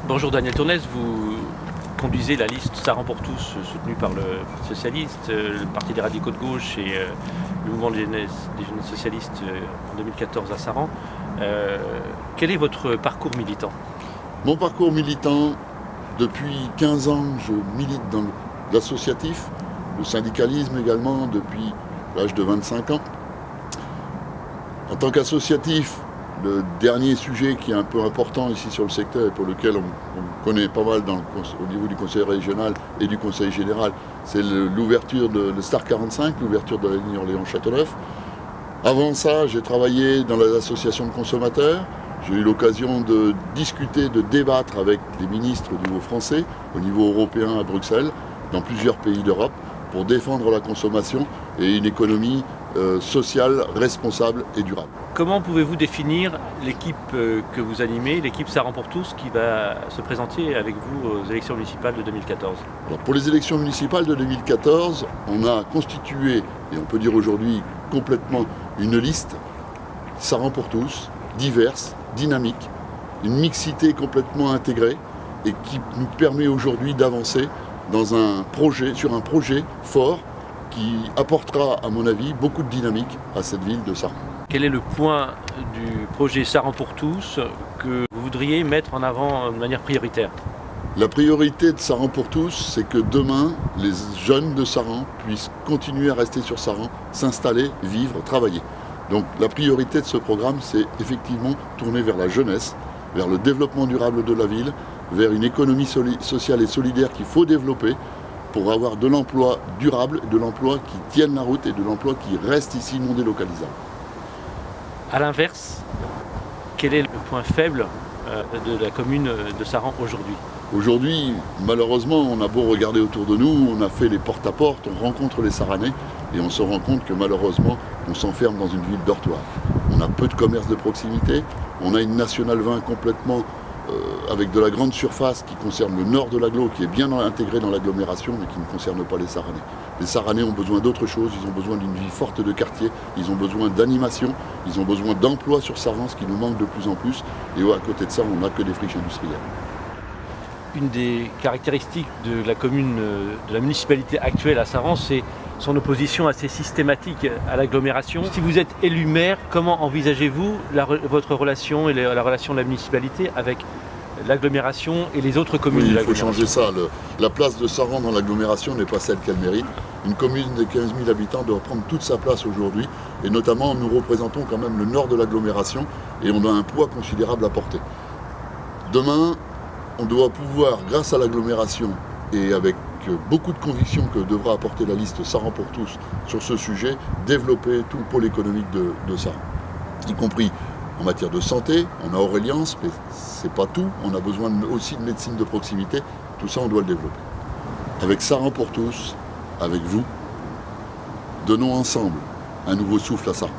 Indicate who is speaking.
Speaker 1: Bonjour Daniel Tournez, vous conduisez la liste Saran pour tous, soutenue par le Socialiste, le Parti des radicaux de gauche et le mouvement des jeunes socialistes en 2014 à Saran. Quel est votre parcours militant?
Speaker 2: Mon parcours militant, depuis 15 ans, je milite dans l'associatif, le syndicalisme également, depuis l'âge de 25 ans. En tant qu'associatif, le dernier sujet qui est un peu important ici sur le secteur et pour lequel on connaît pas mal au niveau du conseil régional et du conseil général, c'est l'ouverture de Star 45, l'ouverture de la ligne Orléans-Châteauneuf. Avant ça, j'ai travaillé dans les associations de consommateurs. J'ai eu l'occasion de discuter, de débattre avec des ministres au niveau français, au niveau européen à Bruxelles, dans plusieurs pays d'Europe, pour défendre la consommation et une économie sociale, responsable et durable.
Speaker 1: Comment pouvez-vous définir l'équipe que vous animez, l'équipe Saran pour tous, qui va se présenter avec vous aux élections municipales de 2014?
Speaker 2: Alors pour les élections municipales de 2014, on a constitué, et on peut dire aujourd'hui complètement, une liste Saran pour tous, diverse, dynamique, une mixité complètement intégrée et qui nous permet aujourd'hui d'avancer sur un projet fort qui apportera, à mon avis, beaucoup de dynamique à cette ville de Saran.
Speaker 1: Quel est le point du projet Saran pour tous que vous voudriez mettre en avant de manière prioritaire?
Speaker 2: La priorité de Saran pour tous, c'est que demain, les jeunes de Saran puissent continuer à rester sur Saran, s'installer, vivre, travailler. Donc la priorité de ce programme, c'est effectivement tourner vers la jeunesse, vers le développement durable de la ville, vers une économie sociale et solidaire qu'il faut développer pour avoir de l'emploi durable, de l'emploi qui tienne la route et de l'emploi qui reste ici non délocalisable.
Speaker 1: A l'inverse, quel est le point faible de la commune de Saran aujourd'hui?
Speaker 2: Aujourd'hui, malheureusement, on a beau regarder autour de nous, on a fait les porte-à-porte, on rencontre les Saranais et on se rend compte que malheureusement, on s'enferme dans une ville dortoir. On a peu de commerce de proximité, on a une Nationale 20 complètement avec de la grande surface qui concerne le nord de l'agglo, qui est bien intégré dans l'agglomération, mais qui ne concerne pas les Saranais. Les Saranais ont besoin d'autre chose, ils ont besoin d'une vie forte de quartier, ils ont besoin d'animation, ils ont besoin d'emploi sur Saran, ce qui nous manque de plus en plus, et à côté de ça, on n'a que des friches industrielles.
Speaker 1: Une des caractéristiques de la commune, de la municipalité actuelle à Saran, c'est son opposition assez systématique à l'agglomération. Si vous êtes élu maire, comment envisagez-vous votre relation et la relation de la municipalité avec l'agglomération et les autres communes de l'agglomération?
Speaker 2: Il faut changer ça. La place de Saran dans l'agglomération n'est pas celle qu'elle mérite. Une commune de 15 000 habitants doit prendre toute sa place aujourd'hui. Et notamment, nous représentons quand même le nord de l'agglomération et on a un poids considérable à porter. Demain, on doit pouvoir, grâce à l'agglomération et avec beaucoup de conviction que devra apporter la liste Saran pour tous sur ce sujet, développer tout le pôle économique de Saran, y compris en matière de santé. On a Aureliance, mais c'est pas tout. On a besoin aussi de médecine de proximité. Tout ça, on doit le développer. Avec Saran pour tous, avec vous, donnons ensemble un nouveau souffle à Saran.